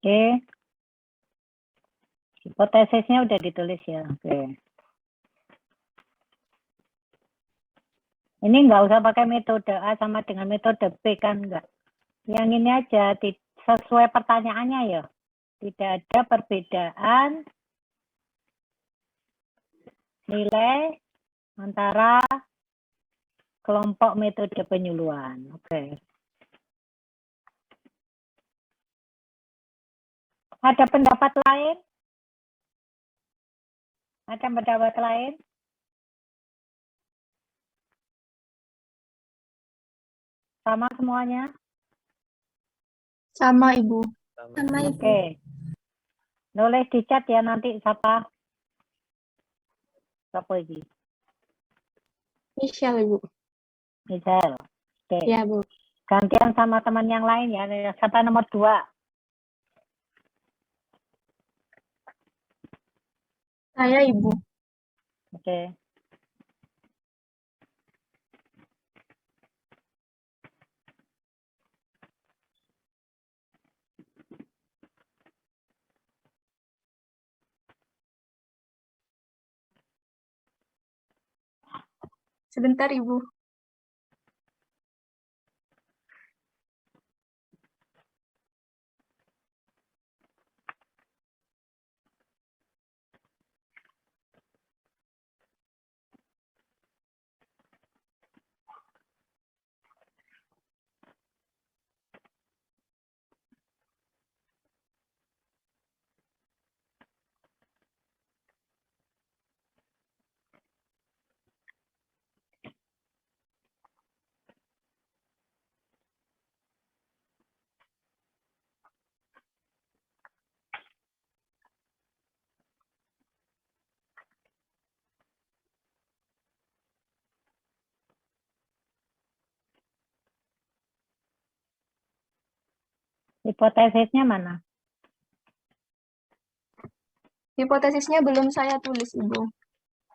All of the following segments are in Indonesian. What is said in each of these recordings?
Oke. Hipotesisnya udah ditulis ya. Oke. Ini nggak usah pakai metode A sama dengan metode B kan enggak. Yang ini aja sesuai pertanyaannya ya. Tidak ada perbedaan nilai antara kelompok metode penyuluhan. Oke. Ada pendapat lain? Ada pendapat lain? Sama semuanya? Sama, Ibu. Sama, Ibu. Oke. Nulis di chat ya nanti siapa? Siapa ini? Michelle, Ibu. Misal. Oke. Ya, Bu. Gantian sama teman yang lain ya. Siapa nomor 2? Saya, Ibu. Oke. Sebentar, Ibu. Hipotesisnya mana? Hipotesisnya belum saya tulis, Ibu.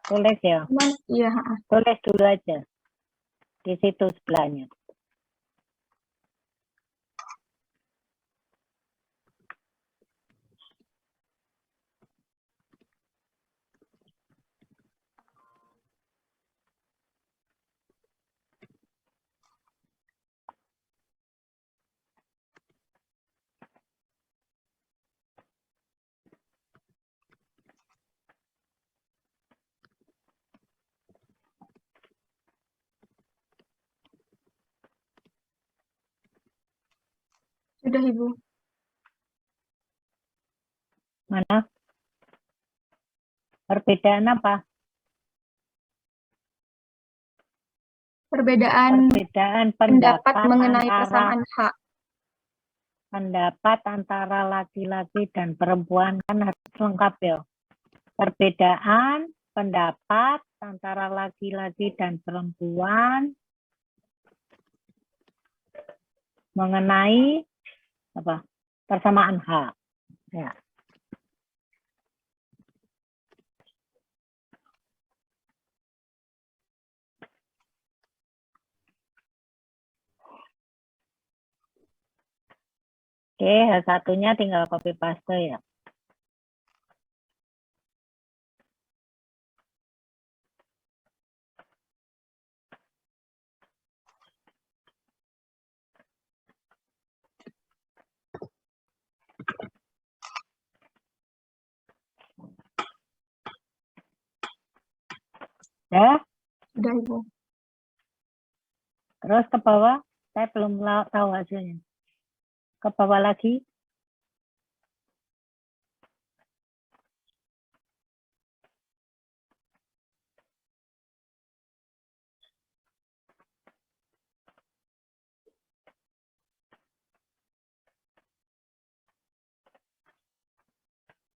Tulis ya. Cuman, iya. Tulis dulu aja. Di situ sebelahnya. Sudah, Ibu. Mana? Perbedaan apa? Perbedaan Perbedaan pendapat mengenai antara persamaan hak. pendapat antara laki-laki dan perempuan kan harus lengkap ya. Perbedaan pendapat antara laki-laki dan perempuan mengenai apa? Persamaan hak. Ya. Oke, satunya tinggal copy paste ya. Ya, Sudah, Ibu. terus ke bawah, saya belum tahu hasilnya. Ke bawah lagi.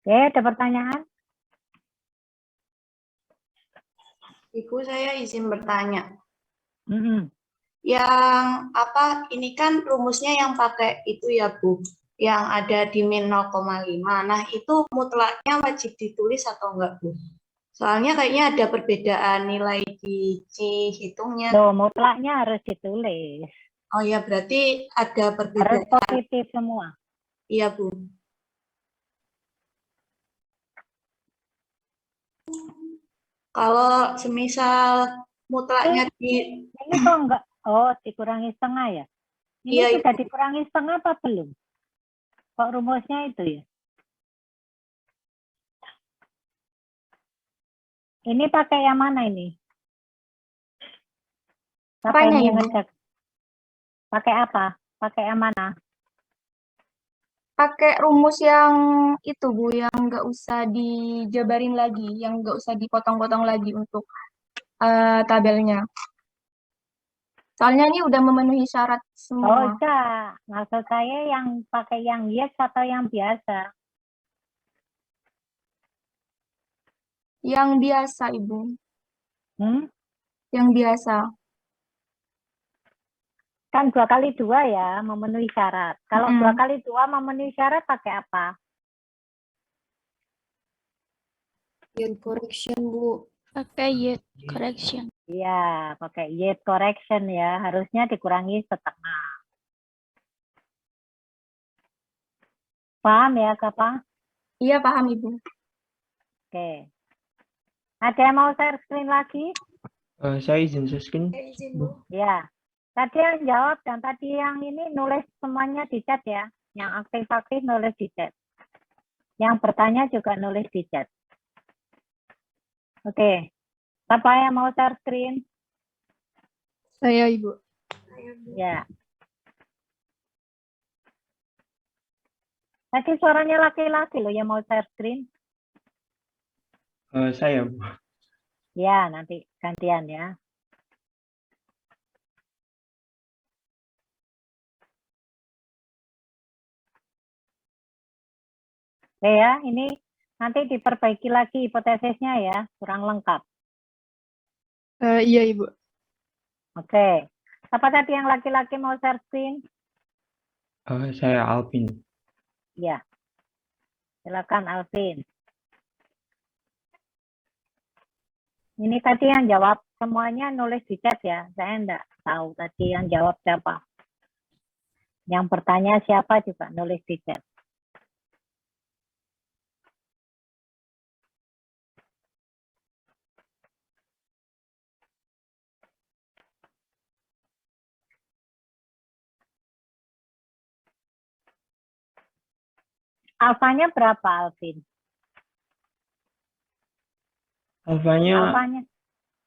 Oke, ada pertanyaan? Ibu, saya izin bertanya. Mm-mm. Yang apa, ini kan rumusnya yang pakai itu ya, Bu, yang ada di min 0,5. Nah, itu mutlaknya wajib ditulis atau enggak, Bu? Soalnya kayaknya ada perbedaan nilai di C hitungnya. Loh, mutlaknya harus ditulis. Oh ya, berarti ada Harus perbedaan. positif semua. Iya, Bu. Kalau semisal mutlaknya Ini kok enggak? Oh, dikurangi setengah ya? Ini Iya, sudah dikurangi setengah apa belum? Kok rumusnya itu ya? Ini pakai yang mana ini? Pakai Apanya, ini yang Ibu? ngecek. Pakai apa? Pakai yang mana? Pakai rumus yang itu, Bu, yang nggak usah dijabarin lagi, yang nggak usah dipotong-potong lagi untuk tabelnya. Soalnya ini udah memenuhi syarat Oh, semua. enggak. Maksud saya yang pakai yang yes atau yang biasa? Yang biasa, Ibu. Hmm? Yang biasa. Kan 2 kali 2 ya, memenuhi syarat. Kalau Mm-mm. 2 kali 2 memenuhi syarat pakai apa? Yield correction, Bu. Pakai yield correction. Iya, pakai yield correction ya. Harusnya dikurangi setengah. Paham ya, Kak? Iya, paham, Ibu. Oke. Ada yang mau share screen lagi? Saya izin share-screen. Izin, Bu. Bu. Ya. Tadi yang jawab dan tadi yang ini nulis semuanya di chat ya. Yang aktif-aktif nulis di chat. Yang bertanya juga nulis di chat. Oke. Siapa yang mau share screen? Saya, Ibu. Ya. Tadi suaranya laki-laki loh yang mau share screen. Saya, Bu. Ya, nanti gantian ya. Oke ya, ini nanti diperbaiki lagi hipotesisnya ya, kurang lengkap. Iya, Ibu. Oke. Apa tadi yang laki-laki mau share screen? Saya Alvin. Ya. Silakan Alvin. Ini tadi yang jawab semuanya nulis di chat ya. Saya enggak tahu tadi yang jawab siapa. Yang bertanya siapa juga nulis di chat. Alfanya berapa Alvin? Alfanya Alfanya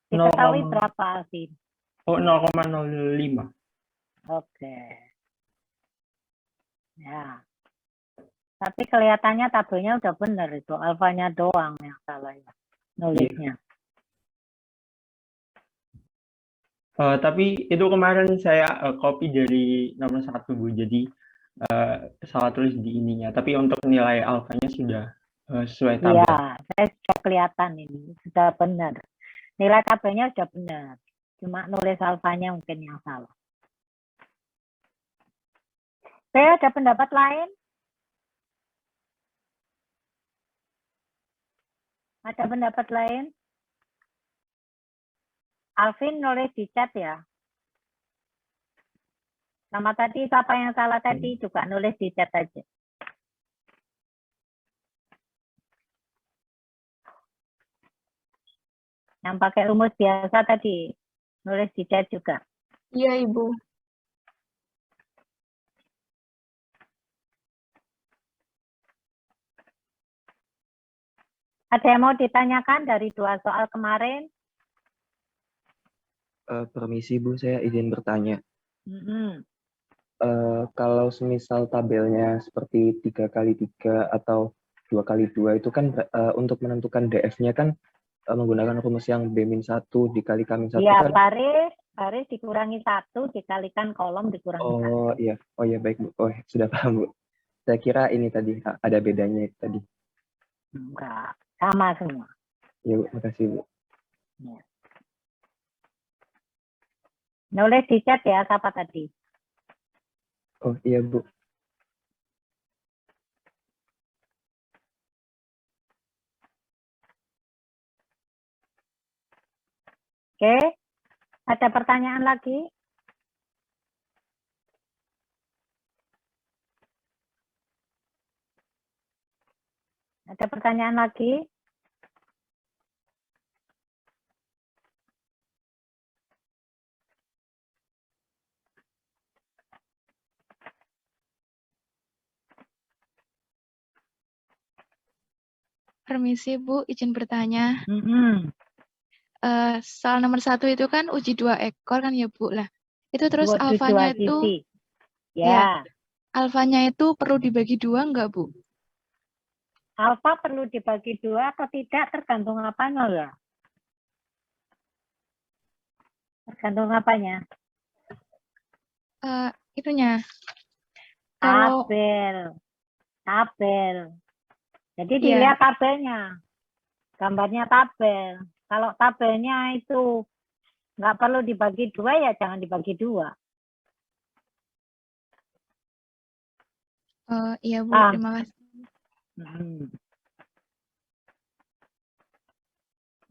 diketahui 0, berapa Alvin? 0,05. Oke. Ya. Tapi kelihatannya tabelnya udah benar itu. Alfanya doang yang salah ya. Nulisnya. Tapi itu kemarin saya copy dari nomor 1, Bu. Jadi salah tulis di ininya. Tapi untuk nilai alfanya sudah sesuai tabel. Iya, saya sudah kelihatan ini. Sudah benar. Nilai tabelnya sudah benar. Cuma nulis alfanya mungkin yang salah. Oke, ada pendapat lain? Ada pendapat lain? Alvin nulis di chat ya. Sama tadi, siapa yang salah tadi juga nulis di chat aja. Yang pakai rumus biasa tadi, nulis di chat juga. Iya, Ibu. Ada yang mau ditanyakan dari 2 soal kemarin? Permisi Bu, saya izin bertanya. Mm-mm. Kalau semisal tabelnya seperti 3 kali 3 atau 2 kali 2 itu kan untuk menentukan DF-nya kan menggunakan rumus yang B-1 dikali K-1 Ya, kan? baris dikurangi 1, dikalikan kolom dikurangi 1. Oh iya baik Bu. Oh sudah paham Bu. Saya kira ini tadi ada bedanya itu tadi. Enggak, sama semua. Ya Bu, makasih Bu. Ya. Nulis di chat ya, siapa tadi? Oh iya Bu. Oke, ada pertanyaan lagi? Ada pertanyaan lagi? Permisi Bu, izin bertanya. Mm-mm. Soal nomor 1 itu kan uji 2 ekor kan ya Bu lah. Itu terus Dua alfanya itu, sisi. ya, Ya, alfanya itu perlu dibagi 2 enggak Bu? alfa perlu dibagi 2 atau tidak tergantung apanya ya? Tergantung apanya? Itunya, kalau, Tabel. Jadi ya, dilihat tabelnya, gambarnya tabel. Kalau tabelnya itu nggak perlu dibagi 2 ya jangan dibagi 2. iya Bu, Ah. terima kasih.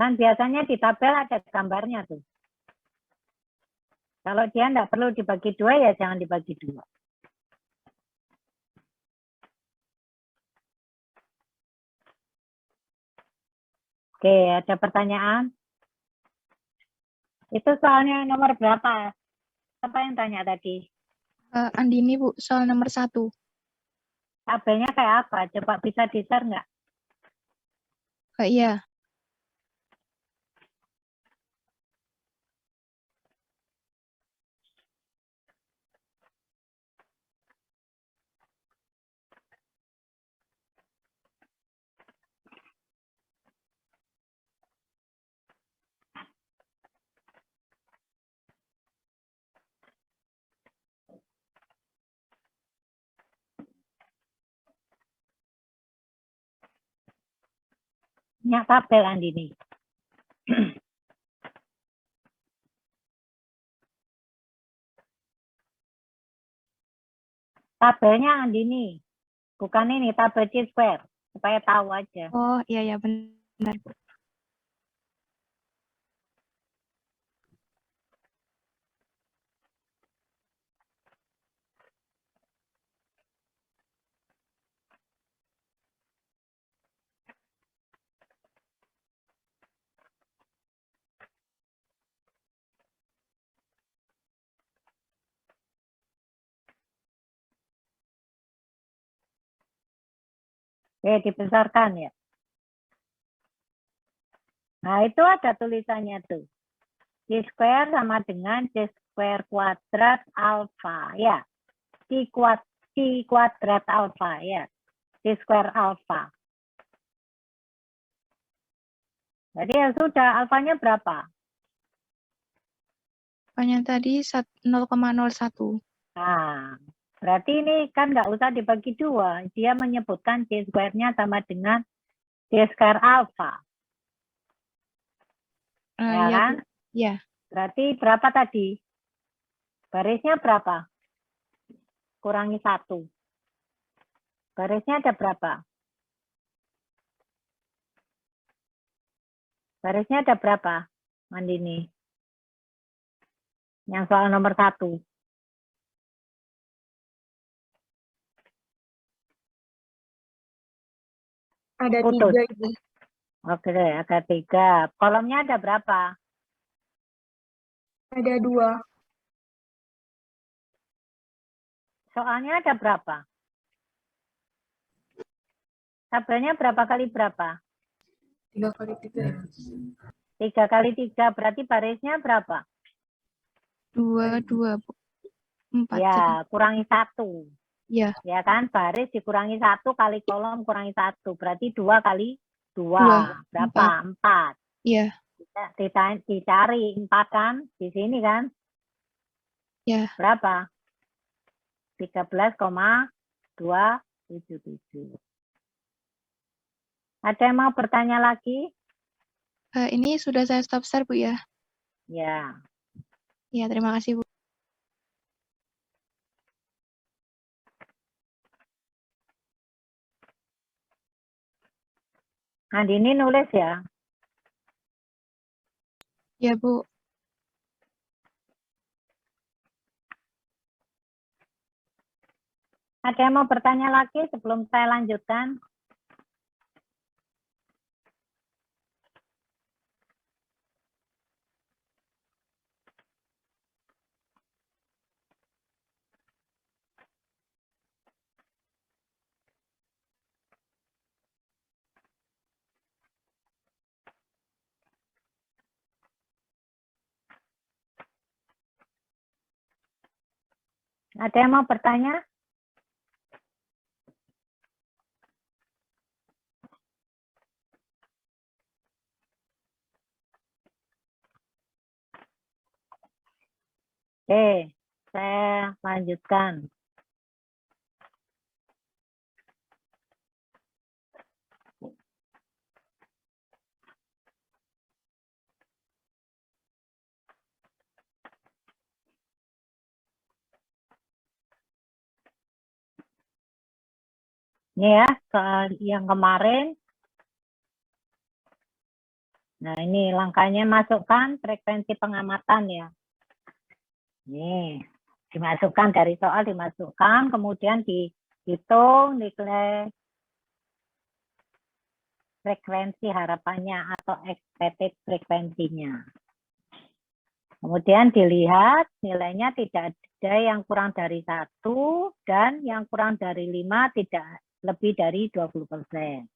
Kan biasanya di tabel ada gambarnya tuh. Kalau dia nggak perlu dibagi 2 ya jangan dibagi 2. Oke, ada pertanyaan? Itu soalnya nomor berapa? Apa yang tanya tadi? Andini Bu, soal nomor 1. Tabelnya kayak apa? Coba bisa di-share nggak? Iya, Punya tabel Andini. Tabelnya Andini. Bukan ini, tabel C-square. Supaya tahu aja. oh iya ya benar Bu. Oke, dibesarkan ya. Nah, itu ada tulisannya tuh. C-square sama dengan C-square kuadrat alfa. Ya, C kuadrat alfa. Ya, C-square alfa. Jadi ya sudah, alfanya berapa? Pokoknya tadi 0,01. Nah, berarti ini kan nggak usah dibagi 2. Dia menyebutkan C-square-nya sama dengan C-square alfa. Ya Iya kan? Bu, ya. Berarti berapa tadi? Barisnya berapa? Kurangi 1. Barisnya ada berapa? Barisnya ada berapa, Mandini? Yang soal nomor 1. Ada Putus. 3 Ibu. Oke, ada 3. Kolomnya ada berapa? Ada 2. Soalnya ada berapa? Tabelnya berapa kali berapa? 3 kali 3. 3 kali 3, berarti barisnya berapa? 2 Bu. 4 jadi. Ya, kurangi 1. Ya, Ya kan, baris dikurangi 1 kali kolom kurangi 1. Berarti 2 kali 2. 2, Berapa? 4. Iya, Dicari 4 kan? Di sini kan? ya. Berapa? 13,277. Ada yang mau bertanya lagi? Ini sudah saya stop share Bu ya. Ya. Ya, terima kasih Bu. Nah, ini nulis ya. Ya Bu. Ada yang mau bertanya lagi sebelum saya lanjutkan? Ada yang mau bertanya? Oke, saya lanjutkan. Ini ya, soal yang kemarin. Nah, ini langkahnya masukkan frekuensi pengamatan ya. Nih, dimasukkan dari soal, dimasukkan, kemudian dihitung nilai frekuensi harapannya atau expected frekuensinya. Kemudian dilihat nilainya tidak ada yang kurang dari 1 dan yang kurang dari 5 tidak lebih dari 20%.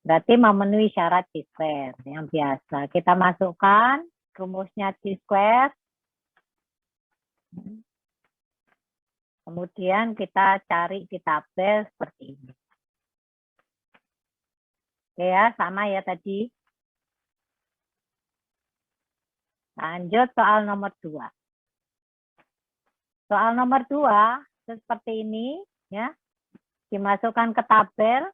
Berarti memenuhi syarat C-square yang biasa. Kita masukkan rumusnya C-square. Kemudian kita cari di tabel seperti ini. Oke ya, sama ya tadi. Lanjut soal nomor 2. Soal nomor 2 seperti ini ya. Dimasukkan ke tabel.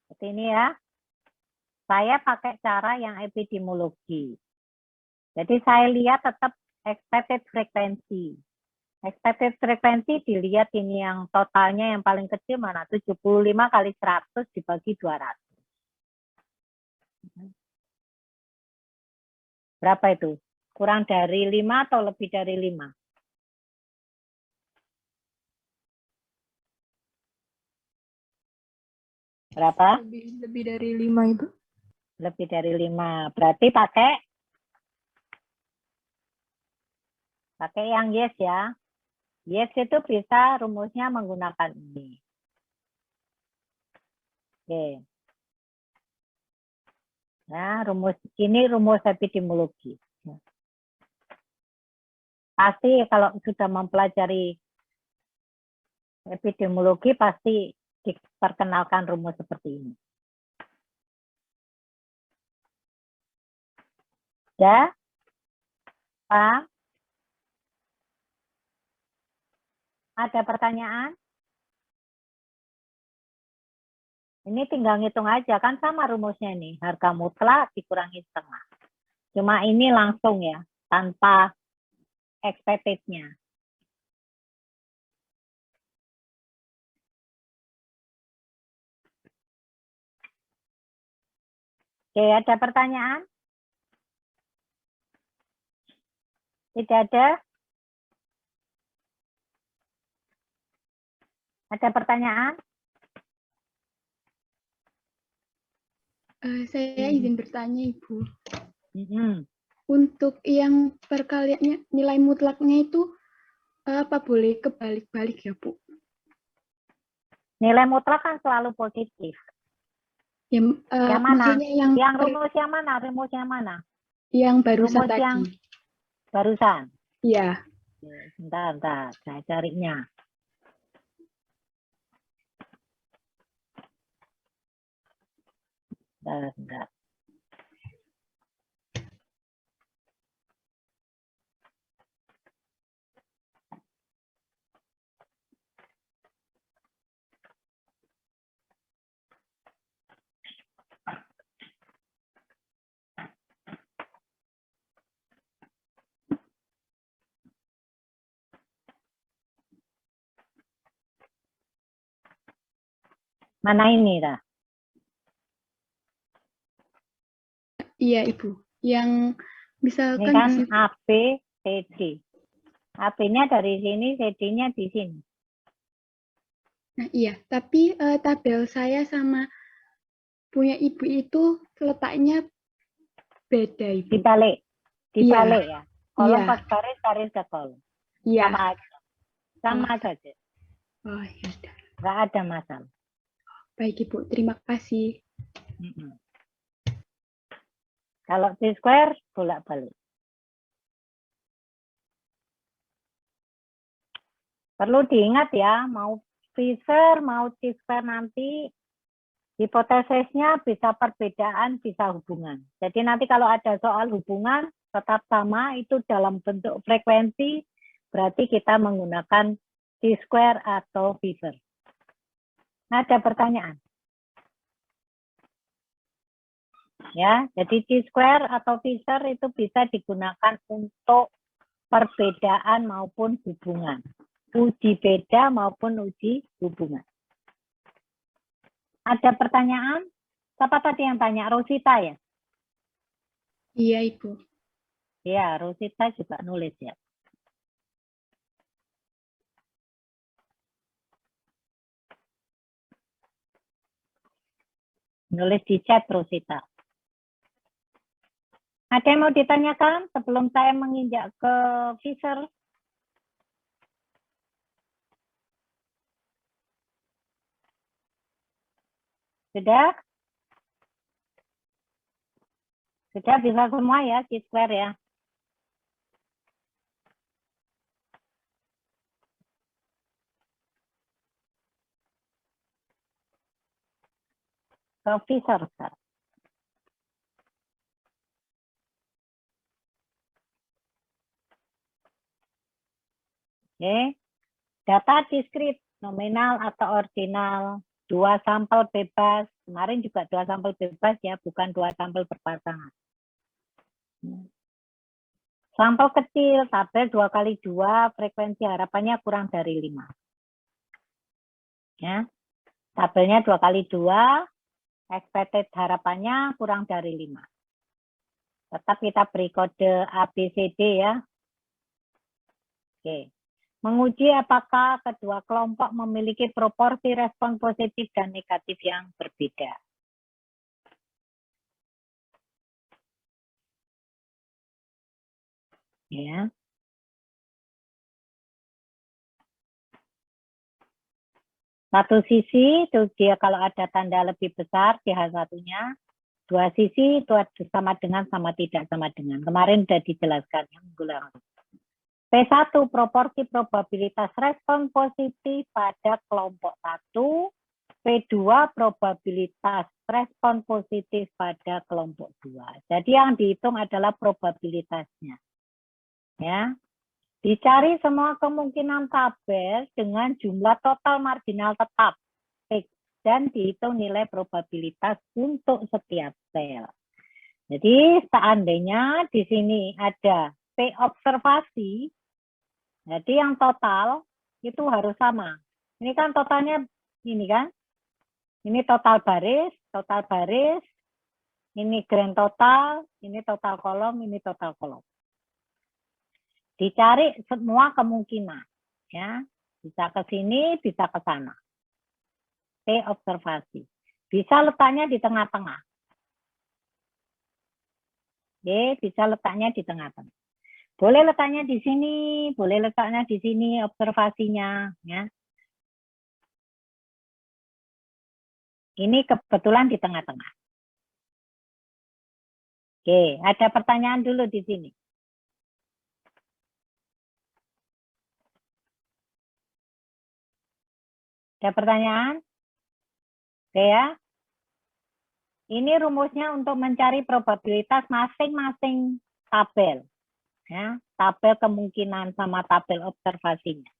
Seperti ini ya. Saya pakai cara yang epidemiologi. Jadi saya lihat tetap expected frekuensi. Expected frekuensi dilihat ini yang totalnya yang paling kecil mana? 75 kali 100 dibagi 200. Berapa itu? Kurang dari 5 atau lebih dari 5? Berapa? Lebih dari 5 itu. Lebih dari 5. Berarti pakai yang yes ya. Yes itu bisa rumusnya menggunakan ini. Oke. Nah, ini rumus epidemiologi. Pasti kalau sudah mempelajari epidemiologi pasti diperkenalkan rumus seperti ini. Ya? Paham? Ada pertanyaan? Ini tinggal ngitung aja, kan sama rumusnya ini. Harga mutlak dikurangi setengah. Cuma ini langsung ya, tanpa expected-nya. Oke, ada pertanyaan? Tidak ada? Ada pertanyaan? Saya izin bertanya, Ibu. Hmm. Untuk yang perkaliannya, nilai mutlaknya itu apa boleh kebalik-balik ya, Bu? Nilai mutlak kan selalu positif. Yang Yang mana? maksudnya Yang rumus yang mana? Rumus yang mana? yang barusan Rumus tadi. yang barusan. Iya. Bentar, saya carinya. Bentar. Mana ini dah? Iya, Ibu. Yang Ini misalkan kan di situ, A, B, C, D. AB-nya dari sini, CD-nya di sini. nah iya, tapi tabel saya sama punya Ibu itu letaknya beda, Ibu. Dibalik ya. Kolom Iya. pas garis ke kolom. Iya. Sama aja. Sama saja. Oh, ya udah. Nggak ada masalah. Baik, Ibu. Terima kasih. Kalau C-square, bolak-balik. Perlu diingat ya, mau Fisher, mau T-square nanti, hipotesisnya bisa perbedaan, bisa hubungan. Jadi nanti kalau ada soal hubungan, tetap sama, itu dalam bentuk frekuensi, berarti kita menggunakan T-square atau Fisher. Ada pertanyaan? Ya, jadi T-square atau Fisher itu bisa digunakan untuk perbedaan maupun hubungan. Uji beda maupun uji hubungan. Ada pertanyaan? Siapa tadi yang tanya? Rosita ya? Iya, Ibu. Ya, Rosita juga nulis ya. Nulis di chat Rosita. Ada yang mau ditanyakan sebelum saya menginjak ke Fisher? Sudah? Sudah bisa semua ya, T-square ya? Ke Fisher sekarang. Oke. Data diskrit, nominal atau ordinal, 2 sampel bebas. Kemarin juga 2 sampel bebas ya, bukan 2 sampel berpasangan. Sampel kecil, tabel 2 kali 2, frekuensi harapannya kurang dari 5. Ya. Tabelnya 2 kali 2, expected harapannya kurang dari 5. Tetap kita beri kode ABCD ya. Oke. Menguji apakah kedua kelompok memiliki proporsi respon positif dan negatif yang berbeda. Ya. Satu sisi itu dia kalau ada tanda lebih besar di H1-nya, dua sisi itu sama dengan, sama tidak, sama dengan. Kemarin sudah dijelaskan yang minggu lalu. P1 proporsi probabilitas respon positif pada kelompok 1, P2 probabilitas respon positif pada kelompok 2. Jadi yang dihitung adalah probabilitasnya. Ya. Dicari semua kemungkinan tabel dengan jumlah total marginal tetap X dan dihitung nilai probabilitas untuk setiap sel. Jadi seandainya di sini ada P observasi, jadi yang total itu harus sama. Ini kan totalnya ini kan. Ini total baris, ini grand total, ini total kolom, ini total kolom. Dicari semua kemungkinan, ya. Bisa ke sini, bisa ke sana. P observasi. Bisa letaknya di tengah-tengah. Oke, bisa letaknya di tengah-tengah. Boleh letaknya di sini, boleh letaknya di sini observasinya, ya. Ini kebetulan di tengah-tengah. Oke, ada pertanyaan dulu di sini. Ada pertanyaan? Oke ya. Ini rumusnya untuk mencari probabilitas masing-masing tabel. Ya, tabel kemungkinan sama tabel observasinya.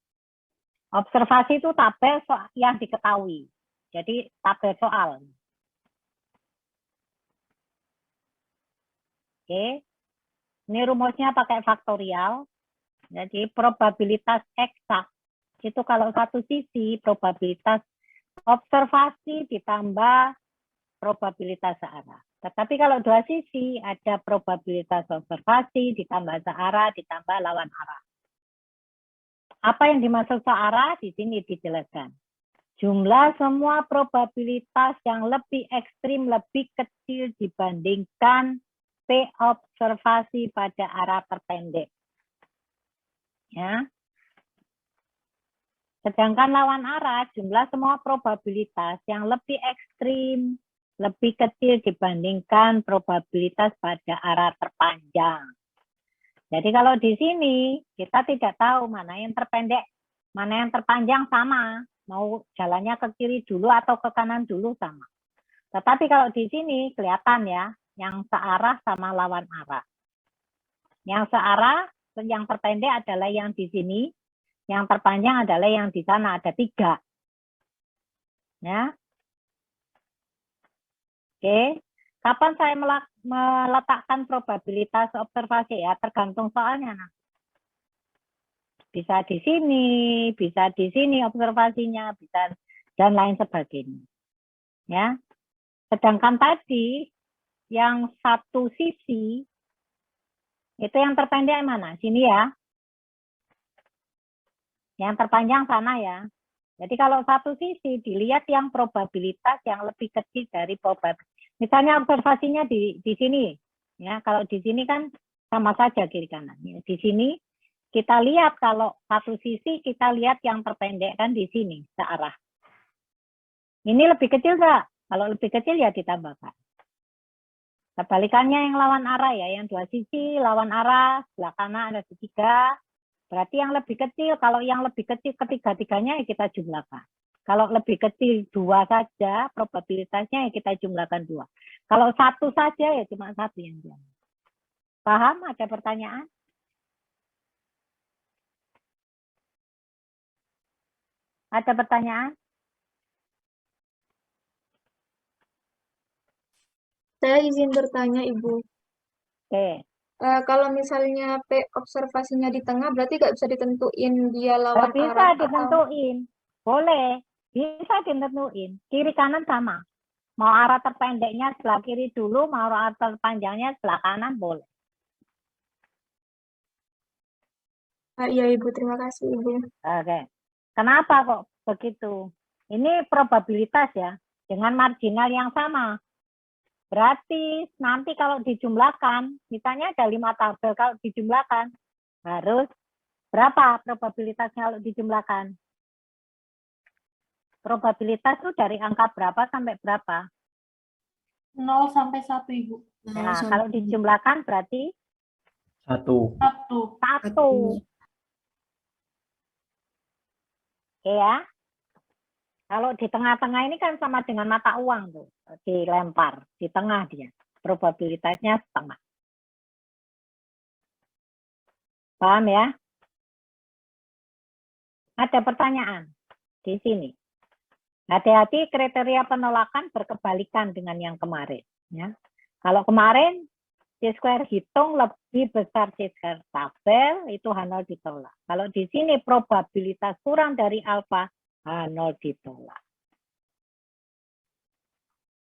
Observasi itu tabel yang diketahui. Jadi tabel soal. Oke. Ini rumusnya pakai faktorial. Jadi probabilitas eksak itu kalau satu sisi probabilitas observasi ditambah probabilitas searah. Tetapi kalau dua sisi ada probabilitas observasi ditambah searah ditambah lawan arah. Apa yang dimaksud searah di sini dijelaskan. Jumlah semua probabilitas yang lebih ekstrim lebih kecil dibandingkan P observasi pada arah terpendek. Ya. Sedangkan lawan arah jumlah semua probabilitas yang lebih ekstrim lebih kecil dibandingkan probabilitas pada arah terpanjang. Jadi kalau di sini kita tidak tahu mana yang terpendek, Mana yang terpanjang sama. Mau jalannya ke kiri dulu atau ke kanan dulu sama. Tetapi kalau di sini kelihatan ya, yang searah sama lawan arah. Yang searah, yang terpendek adalah yang di sini, yang terpanjang adalah yang di sana, ada 3. Ya. Oke. Kapan saya meletakkan probabilitas observasi ya, tergantung soalnya. Nah. Bisa di sini observasinya, bisa dan lain sebagainya. Ya. Sedangkan tadi yang satu sisi itu yang terpendek mana? Sini ya. Yang terpanjang sana ya. Jadi kalau satu sisi dilihat yang probabilitas yang lebih kecil dari probabilitas. Misalnya observasinya di sini. Ya, kalau di sini kan sama saja kiri kanan. Ya, di sini kita lihat kalau satu sisi kita lihat yang terpendek kan di sini searah. Ini lebih kecil nggak? Kalau lebih kecil ya ditambahkan. Kebalikannya yang lawan arah ya, yang 2 sisi lawan arah, sebelah kanan ada 3. Berarti yang lebih kecil, kalau yang lebih kecil ketiga-tiganya ya kita jumlahkan. Kalau lebih kecil 2 saja, probabilitasnya ya kita jumlahkan 2. Kalau 1 saja ya cuma 1 yang jumlah. Paham? Ada pertanyaan? Ada pertanyaan? Saya izin bertanya, Ibu. Oke. Kalau misalnya P observasinya di tengah, berarti nggak bisa ditentuin dia Kalau lawan bisa arah atau ditentuin. Boleh. Bisa ditentuin. Kiri kanan sama. Mau arah terpendeknya sebelah kiri dulu, mau arah terpanjangnya sebelah kanan boleh. Iya, Ibu. Terima kasih, Ibu. Oke. Kenapa kok begitu? Ini probabilitas ya, dengan marginal yang sama. Berarti nanti kalau dijumlahkan, misalnya ada 5 tabel, kalau dijumlahkan, harus berapa probabilitasnya kalau dijumlahkan? Probabilitas itu dari angka berapa sampai berapa? 0 sampai 1, Ibu. Nah, kalau dijumlahkan berarti 1. 1. Oke ya. Kalau di tengah-tengah ini kan sama dengan mata uang tuh, dilempar di tengah dia. Probabilitasnya setengah. Paham ya? Ada pertanyaan di sini. Hati-hati kriteria penolakan berkebalikan dengan yang kemarin. Ya. Kalau kemarin C-square hitung lebih besar C-square tabel, itu H0 ditolak. Kalau di sini probabilitas kurang dari alfa, H0 ditolak.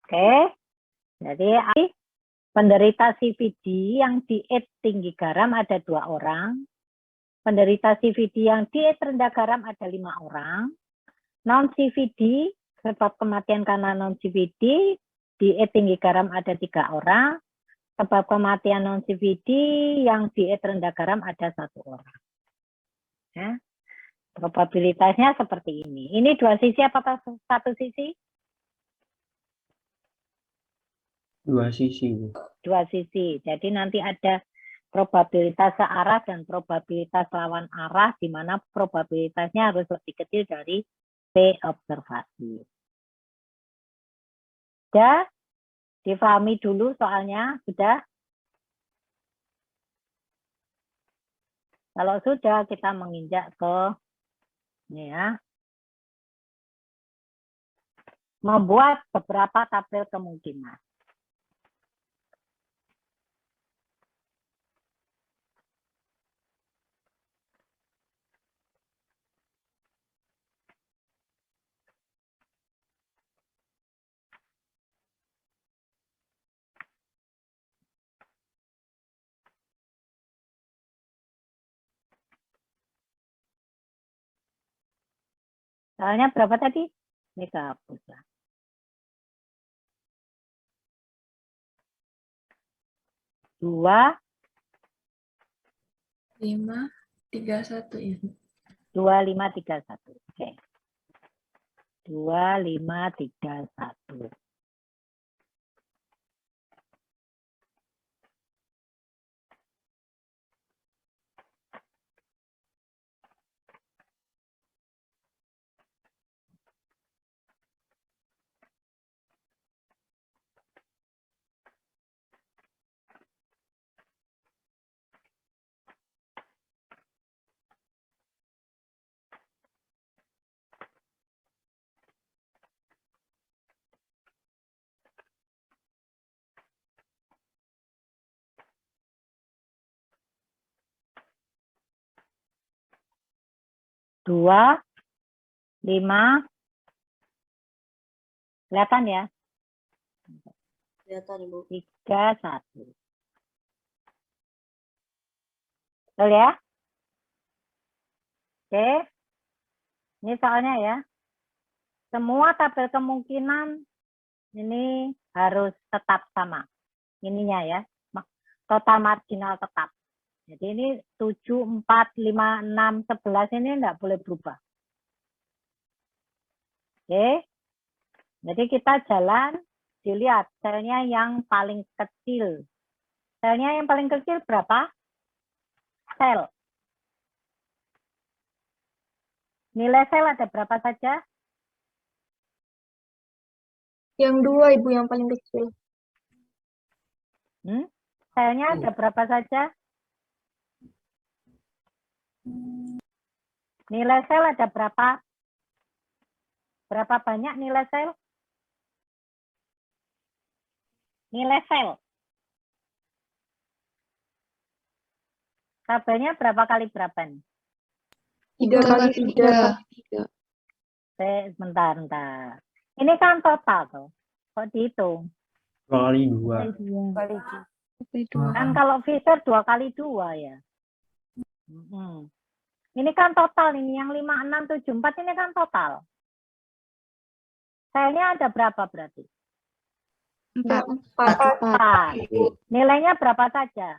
Oke, jadi penderita CVD yang diet tinggi garam ada 2 orang. Penderita CVD yang diet rendah garam ada 5 orang. Non-CVD, sebab kematian karena non-CVD, diet tinggi garam ada 3 orang. Sebab kematian non-CVD yang diet rendah garam ada 1 orang. Ya. Probabilitasnya seperti ini. Ini 2 sisi apa 1 sisi? 2 sisi. 2 sisi. Jadi nanti ada probabilitas searah dan probabilitas lawan arah, di mana probabilitasnya harus lebih kecil dari P observasi. Sudah? Difahami dulu soalnya? Sudah? Kalau sudah, kita menginjak ke ini ya. Membuat beberapa tabel kemungkinan. Soalnya berapa tadi? Ini kehapus lah. 2, 5, 3, 1, Ibu. 2, 5, 3, 1. Oke. 2, 5, 3, 1. 2, 5. Kelihatan ya? Kelihatan, Ibu. 3, 1. Betul ya? Oke. Ini soalnya ya. Semua tabel kemungkinan ini harus tetap sama. Ininya ya. Total marginal tetap. Jadi ini 7, 4, 5, 6, 11 ini enggak boleh berubah. Oke. Jadi kita jalan, dilihat selnya yang paling kecil. Selnya yang paling kecil berapa? Sel. Nilai sel ada berapa saja? Yang 2, Ibu, yang paling kecil. Selnya ada berapa saja? Nilai sel ada berapa? Berapa banyak nilai sel? Nilai sel. Tabelnya berapa kali berapa nih? 3 kali 3. Bentar, bentar. Ini kan total tuh. Kok dihitung? 2 kali 2. Kan kalau Fisher 2 kali 2 ya. Ini kan total ini yang 5, 6, 7, 4 ini kan total. Selnya ada berapa berarti? 4. 4. Nilainya berapa saja?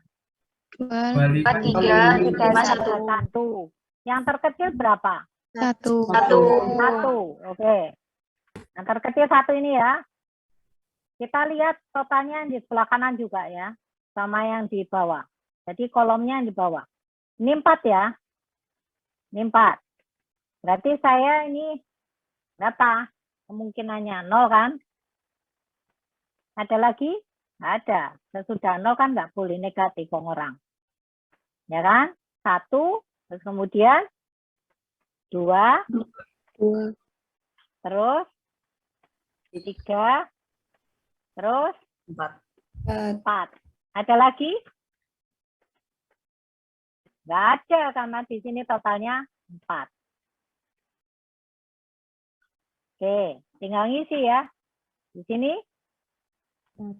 2, 3, 1. Yang terkecil berapa? 1. 1. Oke. Yang terkecil 1 ini ya. Kita lihat totalnya di sebelah kanan juga ya. Sama yang di bawah. Jadi kolomnya yang di bawah. Ini 4 ya. Ini 4. Berarti saya ini berapa? Kemungkinannya 0 kan? Ada lagi? Nggak ada. Sesudah 0 kan nggak boleh negatif orang. Ya kan? 1. Terus kemudian 2. Terus 3. Terus 4. Ada lagi? Nggak ada karena di sini totalnya 4. Oke, tinggal ngisi ya. Di sini 4.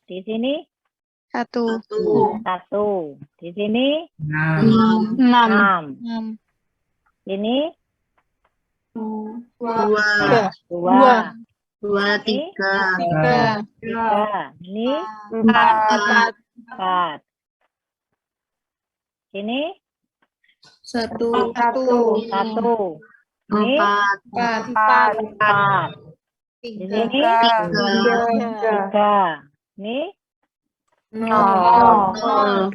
Di sini 1. 1. Di sini 6. 6. Ini 2. 3. 3. Ini 4. Ini 1. 1. Ini 4. Di sini 3. Ini 0.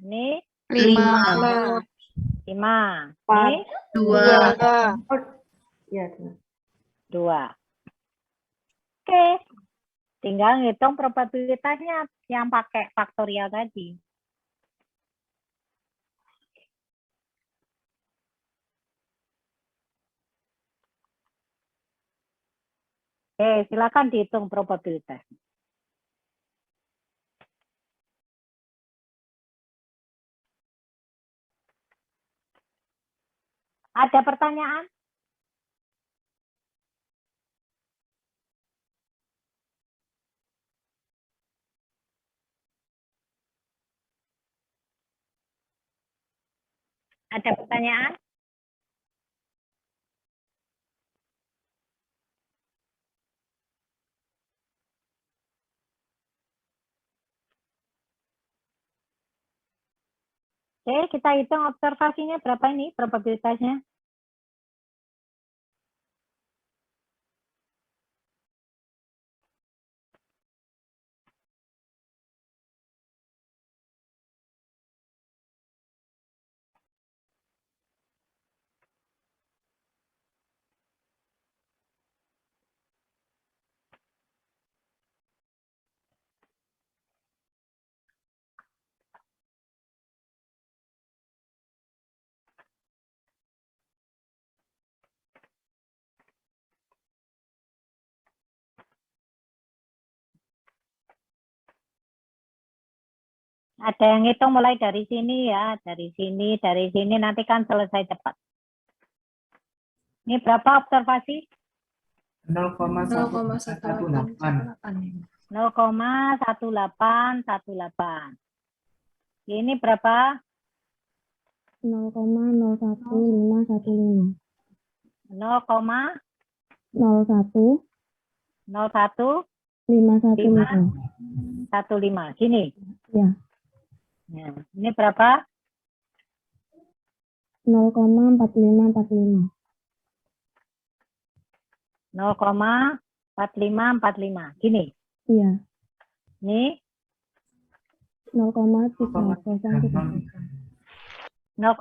Ini 5. 5. Ini 2. Oke. Tinggal ngitung probabilitasnya yang pakai faktorial tadi. Oke, silakan dihitung probabilitas. Ada pertanyaan? Ada pertanyaan? Oke, kita hitung observasinya berapa ini probabilitasnya? Ada yang hitung mulai dari sini ya, dari sini, nanti kan selesai cepat. Ini berapa observasi? 0,1818. 0,1818. Ini berapa? 0,01515. 0,01 01 515. 15. Gini. Ya. Nah, ini berapa? 0,4545. 0,4545. Gini. Iya. Ini 0,3030. 0,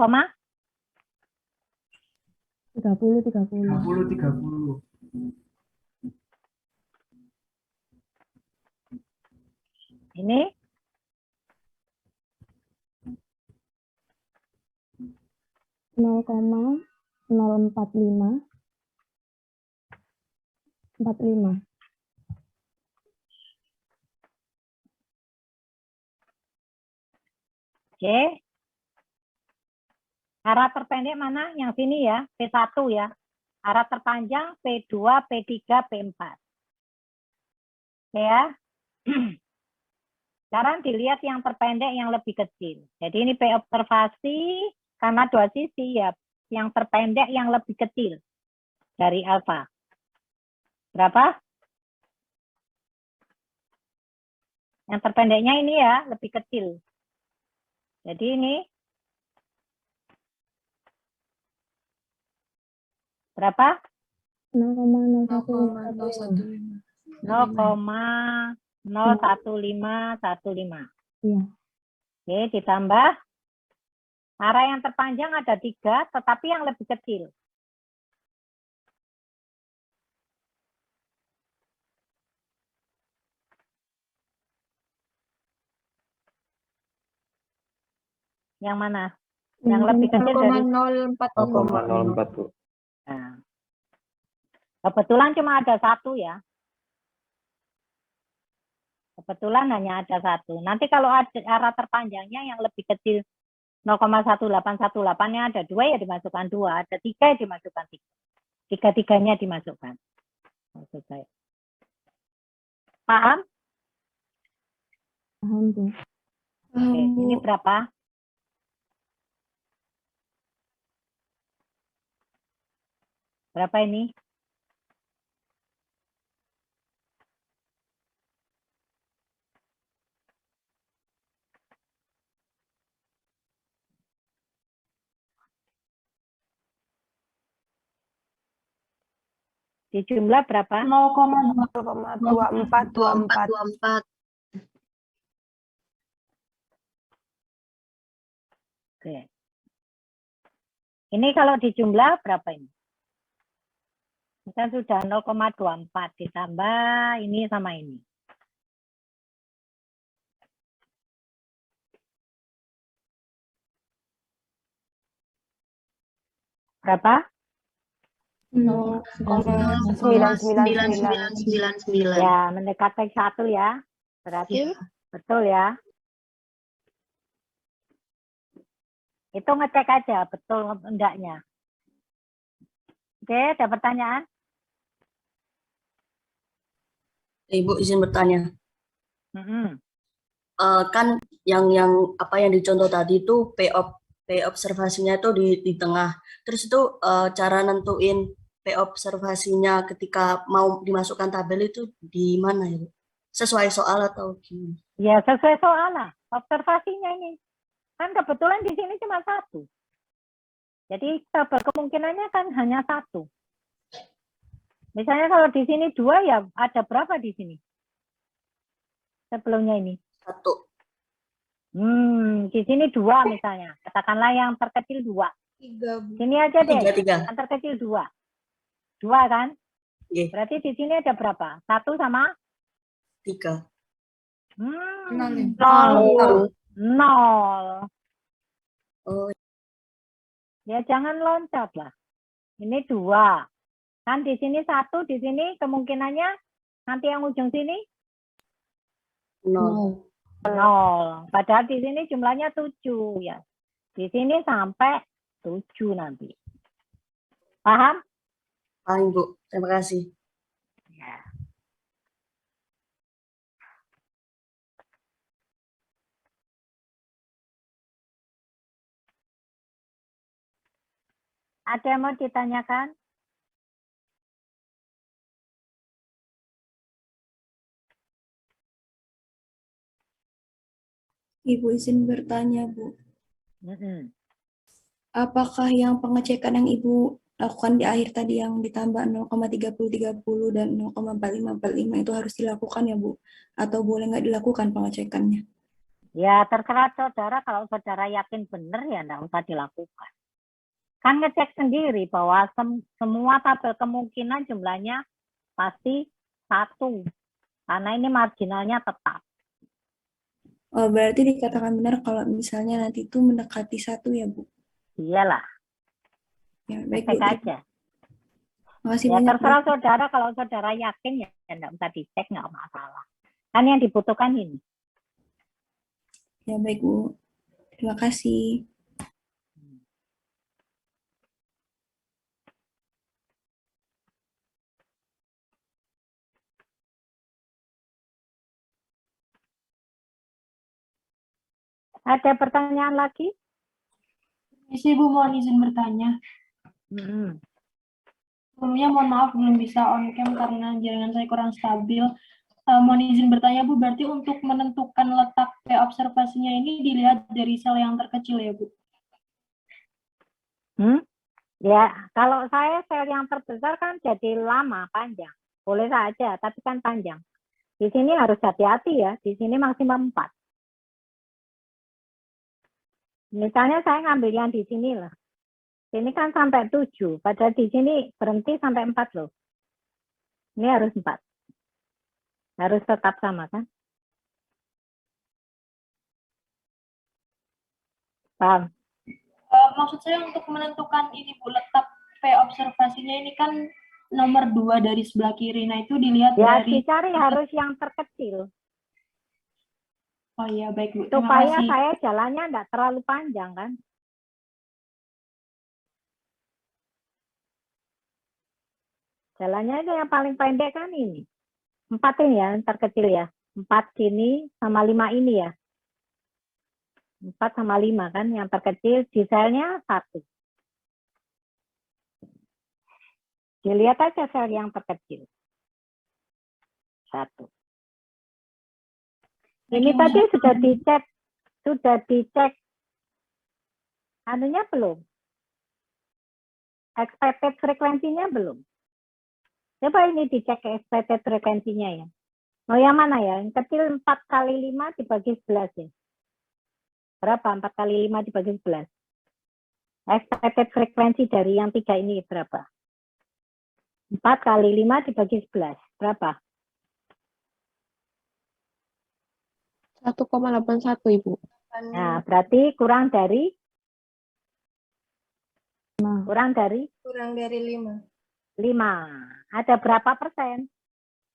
30. ini 0,04545. Oke. Arah terpendek mana? Yang sini ya, P1 ya. Arah terpanjang P2, P3, P4. Oke ya. Sekarang dilihat yang terpendek yang lebih kecil. Jadi ini P observasi karena dua sisi ya. Yang terpendek yang lebih kecil dari alfa. Berapa? Yang terpendeknya ini ya, lebih kecil. Jadi ini berapa? 0,0115. 0,01515. Iya. Oke, ditambah arah yang terpanjang ada 3, tetapi yang lebih kecil. Yang mana? Yang lebih kecil dari 0,045. 0,040. Nah, kebetulan cuma ada 1 ya. Kebetulan hanya ada 1. Nanti kalau ada arah terpanjangnya yang lebih kecil 0,1818-nya ada 2 ya dimasukkan 2, ada 3 ya dimasukkan 3. Tiga-tiganya dimasukkan. Maksud saya. Paham? Paham, Bu. Oke, ini berapa? Berapa ini? Di jumlah berapa? 0,2424. Oke. Ini kalau di jumlah berapa ini? Kita sudah 0,24 ditambah ini sama ini. Berapa? 0,9999. Ya, mendekati 1 ya. Berarti betul ya. Itu ngecek aja betul enggaknya. Oke, ada pertanyaan? Ibu izin bertanya. Mm-mm. Kan yang apa yang dicontoh tadi itu P observasinya itu di tengah. Terus itu cara nentuin P observasinya ketika mau dimasukkan tabel itu di mana ya, Bu? Sesuai soal atau gimana? Ya, sesuai soal lah. Observasinya ini. Kan kebetulan di sini cuma 1. Jadi tabel kemungkinannya kan hanya 1. Misalnya kalau di sini 2 ya ada berapa di sini? Sebelumnya ini. 1. Di sini 2 misalnya. Katakanlah yang terkecil 2. 3. Sini aja deh. 3. Yang terkecil 2. 2 kan? Iya. Berarti di sini ada berapa? 1 sama 3. 0. Oh, Ya jangan loncat lah. Ini 2. Kan di sini 1, di sini kemungkinannya nanti yang ujung sini 0. 0. Padahal di sini jumlahnya 7 ya. Di sini sampai 7 nanti. Paham? Paham, Bu. Terima kasih. Ya. Ada yang mau ditanyakan? Ibu izin bertanya, Bu. Mm-mm. Apakah yang pengecekan yang Ibu lakukan di akhir tadi yang ditambah 0,3030 dan 0,4545 itu harus dilakukan ya, Bu? Atau boleh nggak dilakukan pengecekannya? Ya, terserah saudara. Kalau saudara yakin benar ya enggak usah dilakukan. Kan ngecek sendiri bahwa semua tabel kemungkinan jumlahnya pasti 1. Karena ini marginalnya tetap. Oh, berarti dikatakan benar kalau misalnya nanti itu mendekati 1 ya, Bu? Iyalah, Ya, baik, Bu. cek aja. Makasih Ya, banyak, Bu. terserah saudara. Kalau saudara yakin ya enggak usah dicek, enggak masalah. Kan yang dibutuhkan ini. Ya, baik, Bu. Terima kasih. Ada pertanyaan lagi? Isi Bu, mohon izin bertanya. Sebelumnya mohon maaf belum bisa on cam karena jaringan saya kurang stabil. Mohon izin bertanya Bu, berarti untuk menentukan letak P observasinya ini dilihat dari sel yang terkecil ya Bu? Ya, kalau saya sel yang terbesar kan jadi lama, panjang. Boleh saja, tapi kan panjang. Di sini harus hati-hati ya, di sini maksimum 4. Misalnya saya ngambil yang di sini lah. Ini kan sampai 7, padahal di sini berhenti sampai 4 loh. Ini harus 4. Harus tetap sama kan? Paham? Maksud saya untuk menentukan ini Bu, letak P observasinya ini kan nomor 2 dari sebelah kiri. Nah itu dilihat Ya, dari... dicari harus yang terkecil. Oh iya, baik Bu. Supaya saya jalannya enggak terlalu panjang kan? Jalannya itu yang paling pendek kan ini. 4 ini ya, yang terkecil ya. 4 sini sama 5 ini ya. 4 sama 5 kan, yang terkecil di selnya 1. Dilihat aja sel yang terkecil. 1. Ini tadi sudah dicek anunya belum? Expected frekuensinya belum? Coba ini dicek expected frekuensinya ya. Mau yang mana ya? Yang kecil 4 kali 5 dibagi 11 ya. Berapa 4 kali 5 dibagi 11? Expected frekuensi dari yang 3 ini berapa? 4 kali 5 dibagi 11. Berapa? 1,81 Ibu. Nah, berarti kurang dari? Kurang dari? Kurang dari 5. 5. Ada berapa persen?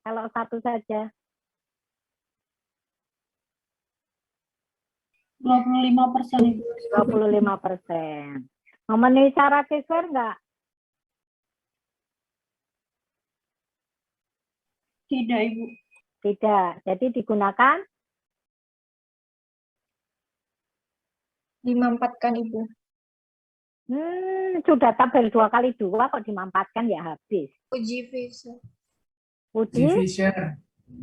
Kalau 1 saja. 25%. 25%. Memenuhi syarat siswa enggak? Tidak, Ibu. Tidak. Jadi digunakan? Dimampatkan, Ibu. Sudah tabel 2 kali 2 kok dimampatkan ya habis. Uji Fisher. Uji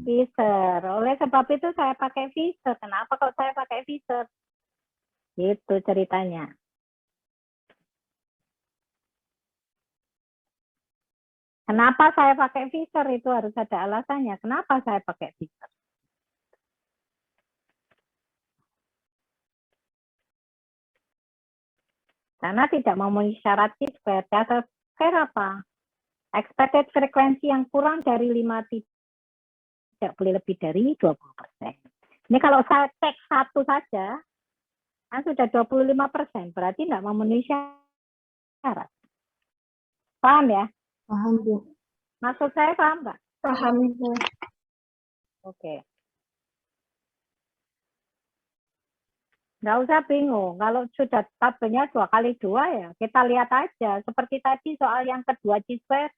Fisher. Oleh sebab itu saya pakai Fisher. Kenapa kok saya pakai Fisher? Itu ceritanya. Kenapa saya pakai Fisher? Itu harus ada alasannya. Kenapa saya pakai Fisher? Karena tidak memenuhi syarat square. Dasar square apa? Expected frekuensi yang kurang dari 5 tidak boleh lebih dari 20%. Ini kalau saya cek 1 saja, kan sudah 25%. Berarti tidak memenuhi syarat. Paham ya? Paham, Bu. Maksud saya paham nggak? Paham, Bu. Oke. Nggak usah bingung. Kalau sudah tabelnya 2x2 ya, kita lihat aja. Seperti tadi soal yang kedua C-square,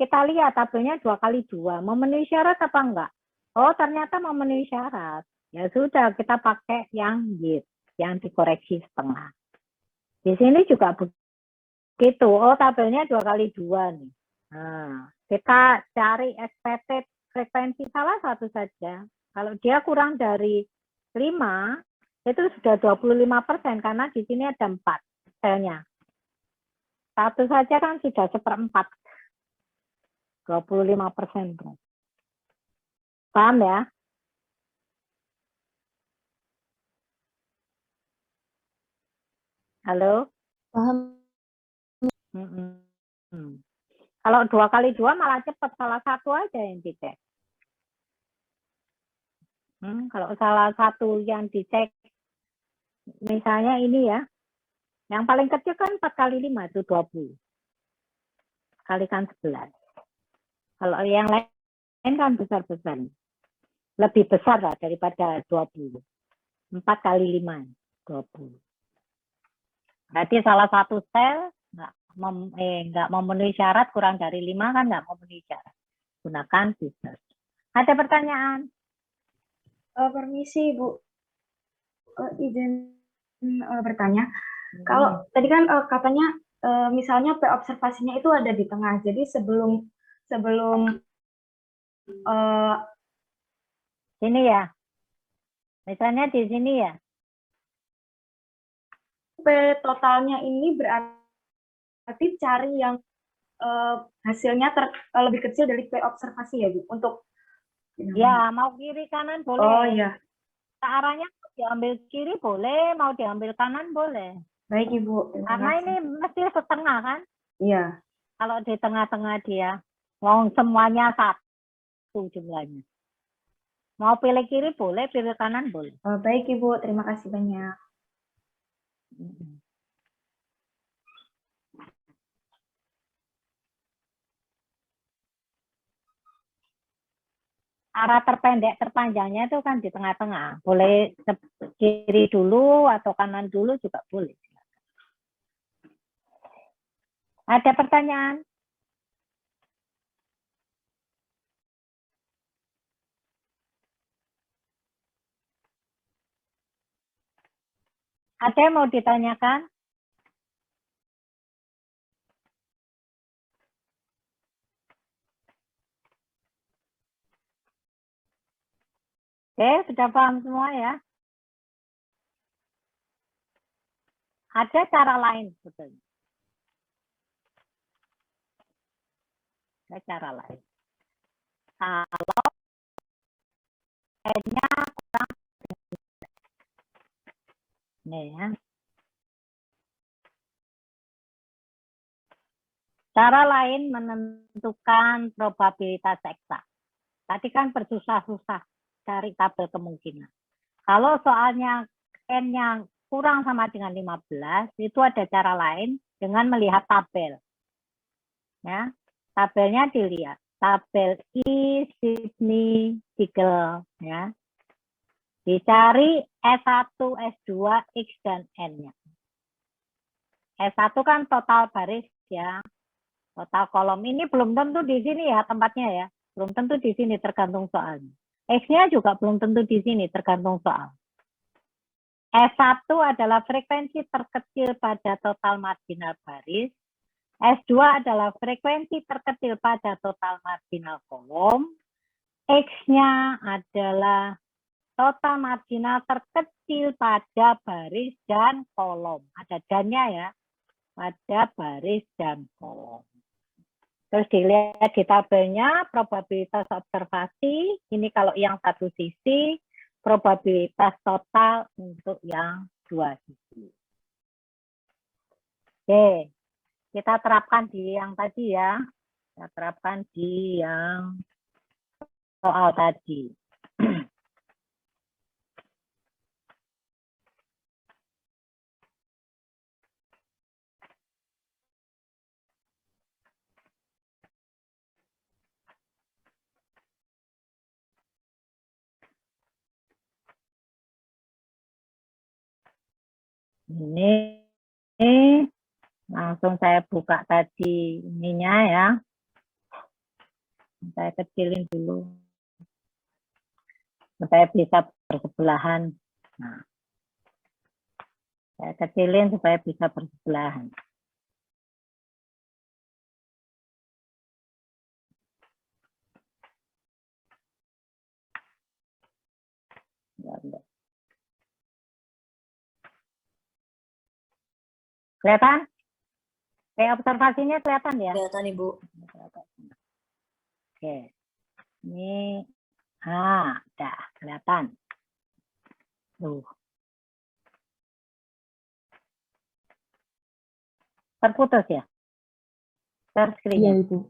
kita lihat tabelnya 2x2. Memenuhi syarat apa enggak? Oh, ternyata memenuhi syarat. Ya sudah, kita pakai yang YIT, yang dikoreksi setengah. Di sini juga begitu. Oh, tabelnya 2x2 nih. Nah, kita cari expected frekuensi salah satu saja. Kalau dia kurang dari 5, itu sudah 25% karena di sini ada 4 selnya. Satu saja kan sudah 1/4. 25%. Paham ya? Halo? Paham. Kalau 2x2 malah cepat, salah satu aja yang dicek. Kalau salah satu yang dicek, misalnya ini ya, yang paling kecil kan 4x5 itu 20. Kalikan 11. Kalau yang lain kan besar-besar. Lebih besar lah daripada 20. 4x5, 20. Berarti salah satu sel nggak memenuhi syarat, kurang dari 5 kan nggak memenuhi syarat. Gunakan scissors. Ada pertanyaan? Permisi, Bu. Izin bertanya. Kalau tadi kan katanya misalnya P observasinya itu ada di tengah. Jadi sebelum sini ya. Misalnya di sini ya. P totalnya ini berarti cari yang hasilnya lebih kecil dari P observasi ya, Bu. Untuk ya, mau kiri kanan boleh. Oh iya. Arahnya diambil kiri boleh, mau diambil kanan boleh. Baik, Ibu. Karena ini mesti setengah kan? Iya. Kalau di tengah-tengah dia, mau semuanya satu jumlahnya. Mau pilih kiri boleh, pilih kanan boleh. Baik, Ibu. Terima kasih banyak. Arah terpendek terpanjangnya itu kan di tengah-tengah. Boleh kiri dulu atau kanan dulu juga boleh. Ada pertanyaan? Ada yang mau ditanyakan? Oke, sudah paham semua ya? Ada cara lain sebetulnya. Ada cara lain. Kalau n-nya kurang nih ya. Cara lain menentukan probabilitas eksak. Tadi kan bersusah-susah cari tabel kemungkinan. Kalau soalnya n-nya kurang sama dengan 15, itu ada cara lain dengan melihat tabel. Ya, tabelnya dilihat. Tabel I, Sydney, Beagle. Ya. Dicari S1, S2, X, dan N-nya. S1 kan total baris ya. Total kolom. Ini belum tentu di sini ya tempatnya ya. Belum tentu di sini, tergantung soalnya. X-nya juga belum tentu di sini, tergantung soal. S1 adalah frekuensi terkecil pada total marginal baris. S2 adalah frekuensi terkecil pada total marginal kolom. X-nya adalah total marginal terkecil pada baris dan kolom. Ada dan-nya ya, pada baris dan kolom. Terus dilihat di tabelnya probabilitas observasi, ini kalau yang satu sisi, probabilitas total untuk yang dua sisi. Oke, kita terapkan di yang tadi ya. Kita terapkan di yang soal tadi. Ini langsung saya buka tadi ininya ya. Saya kecilin dulu. Supaya bisa bersebelahan. Nah, saya kecilin supaya bisa bersebelahan. Kelihatan? Kayak observasinya kelihatan ya? Kelihatan, Ibu. Oke. Ini, udah kelihatan. Tuh. Terputus ya? Share Iya, screen-nya. Ibu.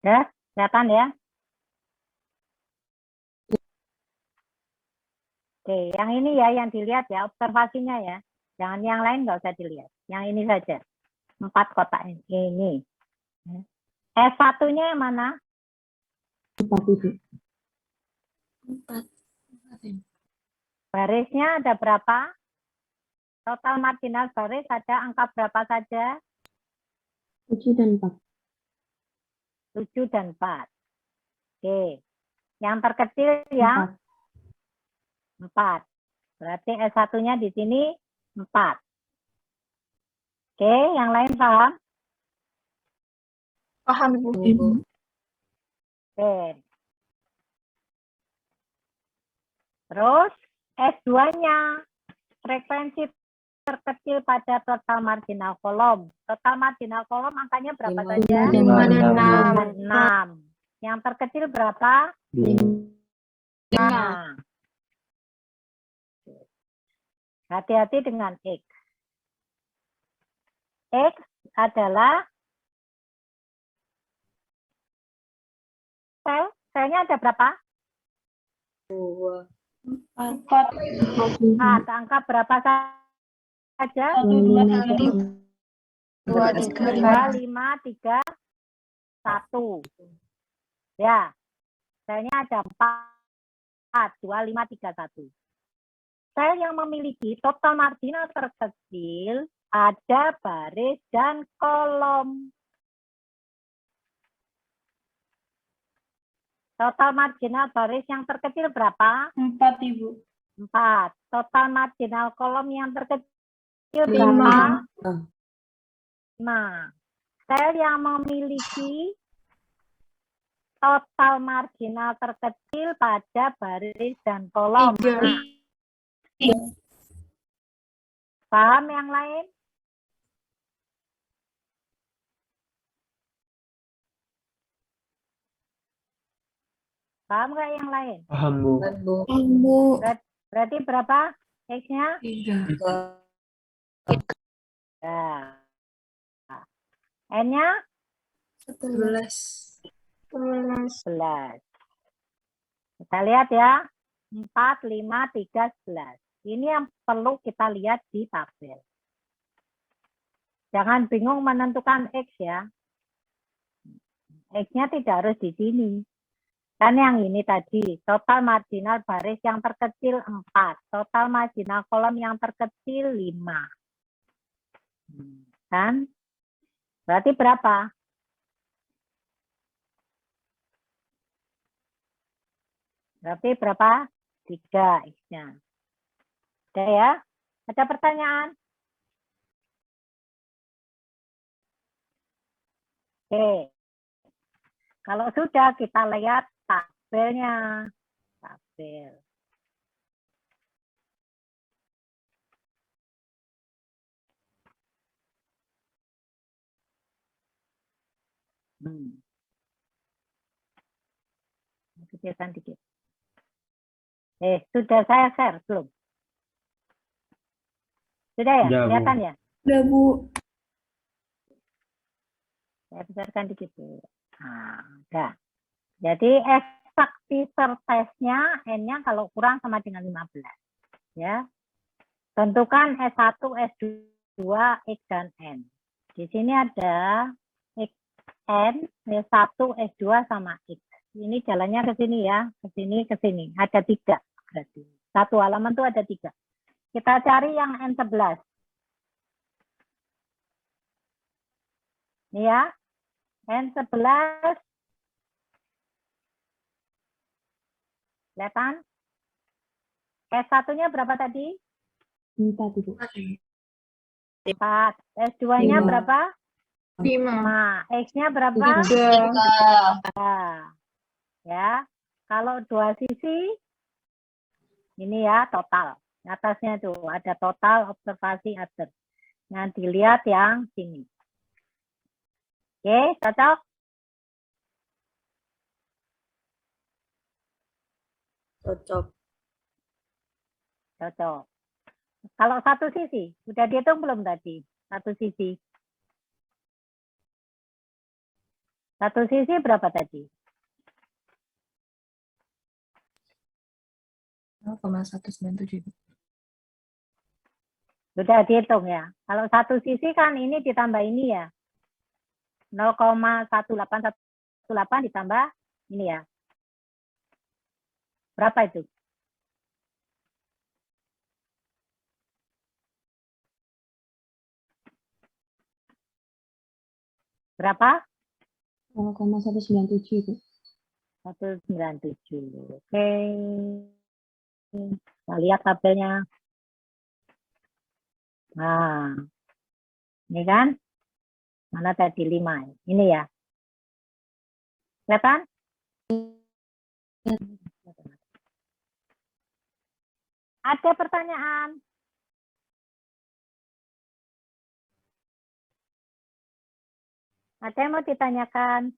Ya, kelihatan ya? Oke, yang ini ya yang dilihat ya, observasinya ya. Jangan yang lain nggak usah dilihat. Yang ini saja. 4 kotak ini. S1-nya yang mana? 4, Ibu. 4. Barisnya ada berapa? Total marginal baris ada angka berapa saja? 7 dan 4. 7 dan 4. Oke. Yang terkecil yang 4. Berarti S1-nya di sini 4. Oke, yang lain paham? Paham, Ibu. Oke. Terus S2-nya frekuensi terkecil pada total marginal kolom. Total marginal kolom angkanya berapa saja? 5 dan 6. Yang terkecil berapa? 5. Hati-hati dengan X. X adalah selnya ada berapa? 2. 4. Angka berapa saja? 1, 2, 2, 5, 3, 1. Ya, selnya ada 4, 2, 5, 3, 1. Sel yang memiliki total marginal terkecil ada baris dan kolom. Total marginal baris yang terkecil berapa? 4, Ibu. 4. Total marginal kolom yang terkecil berapa? 5. Sel yang memiliki total marginal terkecil pada baris dan kolom. 3. Paham yang lain? Paham nggak yang lain? Paham, Bu. Berarti berapa X-nya? 3. Ya. N-nya? 11. 11. Kita lihat ya. 4, 5, 3, 11. Ini yang perlu kita lihat di tabel. Jangan bingung menentukan X ya. X-nya tidak harus di sini. Kan yang ini tadi, total marginal baris yang terkecil 4. Total marginal kolom yang terkecil 5. Kan? Berarti berapa? Berarti berapa? 3 X-nya. Oke ya? Ada pertanyaan? Oke. Kalau sudah kita lihat tabelnya. Tabel. Kecilkan dikit. Sudah saya share belum? Sudah ya? Sudah, Bu. Kelihatan ya? Udah, Bu. Saya besarkan dikit. Nah, udah. Jadi efektivitasnya N-nya kalau kurang sama dengan 15. Ya. Tentukan S1, S2 X2, X dan N. Di sini ada N, S1, S2 sama X. Ini jalannya ke sini ya, ke sini, ke sini. Ada 3 berarti. Satu halaman tuh ada 3. Kita cari yang N11. Ini ya, N11. Kelihatan? S1-nya berapa tadi? 4 Ibu. 4. S2-nya 5. berapa? 5. X-nya berapa? 3. Ya. Kalau 2 sisi, ini ya total. Atasnya tuh ada total observasi other. Nah, dilihat yang sini. Oke, cocok? Cocok. Cocok. Kalau satu sisi, udah dihitung belum tadi? Satu sisi. Satu sisi berapa tadi? 0,197. Sudah dihitung ya. Kalau satu sisi kan ini ditambah ini ya. 0,1818 ditambah ini ya. Berapa itu? Berapa? 0,197 Ibu. 197. Oke. Kita lihat tabelnya. Nah, ini kan? Mana tadi 5? Ini ya. Kelihatan? Ada pertanyaan? Ada yang mau ditanyakan?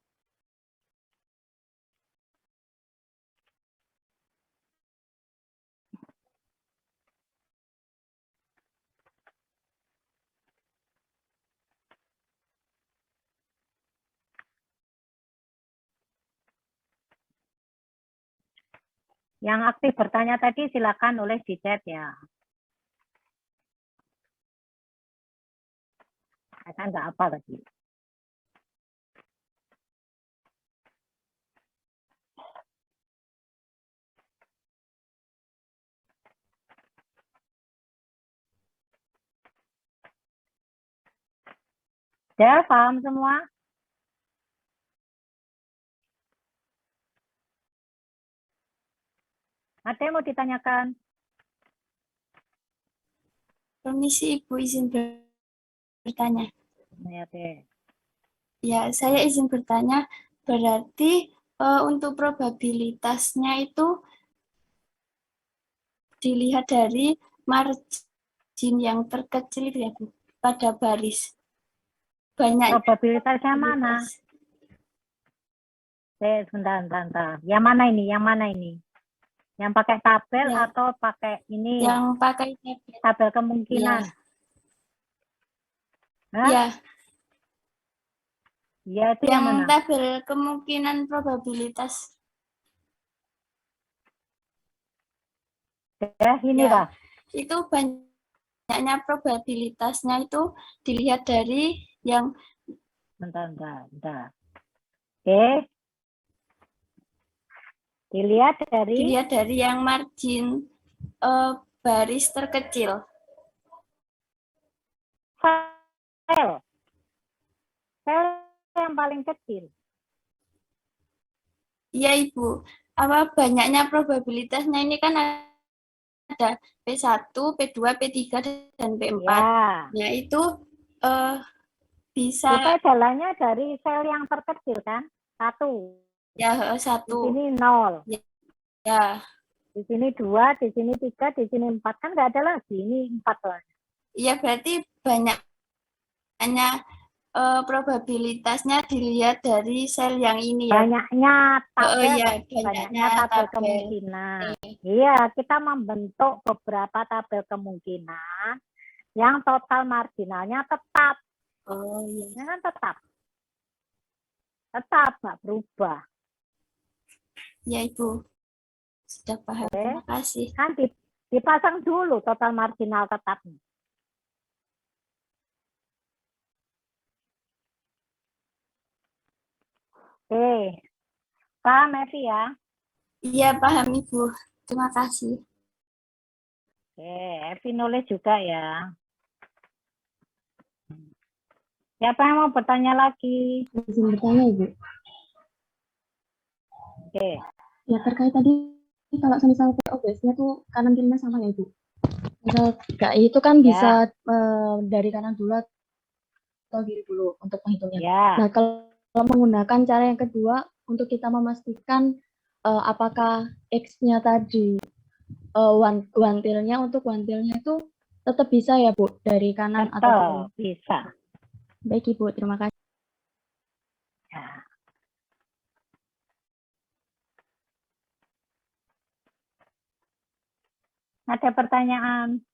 Yang aktif bertanya tadi silakan nulis di chat ya. Saya nggak apa tadi. Ya, paham semua? Ada yang mau ditanyakan? Permisi Ibu, izin bertanya. Ya, deh. Ya, saya izin bertanya, berarti untuk probabilitasnya itu dilihat dari margin yang terkecil itu ya Bu, pada baris. Banyak Probabilitasnya mana? Sebentar. Yang mana ini? Yang mana ini? Yang pakai tabel Ya. atau pakai ini? Yang pakai tabel kemungkinan. Hah? Ya. Ya, itu yang mana? tabel kemungkinan probabilitas. Ya, ini Ya, Pak. itu banyaknya probabilitasnya itu dilihat dari yang Bentar. Oke. Dilihat dari yang margin baris terkecil. Sel yang paling kecil. Iya Ibu, apa banyaknya probabilitasnya ini kan ada P1, P2, P3, dan P4. Ya. Nah itu bisa. Kita jalannya dari sel yang terkecil kan? 1. Ya, 1. Di sini 0. Ya. Di sini 2, di sini 3, di sini 4. Kan nggak ada lagi. Ini 4 lagi. Iya, berarti banyaknya probabilitasnya dilihat dari sel yang ini ya. Banyaknya tabel, banyaknya tabel kemungkinan. Iya, kita membentuk beberapa tabel kemungkinan yang total marginalnya tetap. Oh iya. Ini kan tetap nggak berubah. Ya Ibu, sudah paham. Terima kasih. Kan dipasang dulu total marginal tetapnya. Oke. Paham Evi ya? Iya, paham Ibu. Terima kasih. Oke, Evi nulis juga ya. Siapa yang mau bertanya lagi? Izin bertanya Ibu. Oke. Ya terkait tadi kalau semisal POBS-nya tuh kanan kirinya sama ya Ibu. Misal GAI itu kan bisa dari kanan dulu atau kiri dulu untuk penghitungnya. Ya. Nah kalau menggunakan cara yang kedua untuk kita memastikan apakah X-nya tadi one-tailnya untuk one-tailnya itu tetap bisa ya Bu dari kanan atau kiri. Betul, bisa. Baik Ibu, terima kasih. Ya. Ada pertanyaan?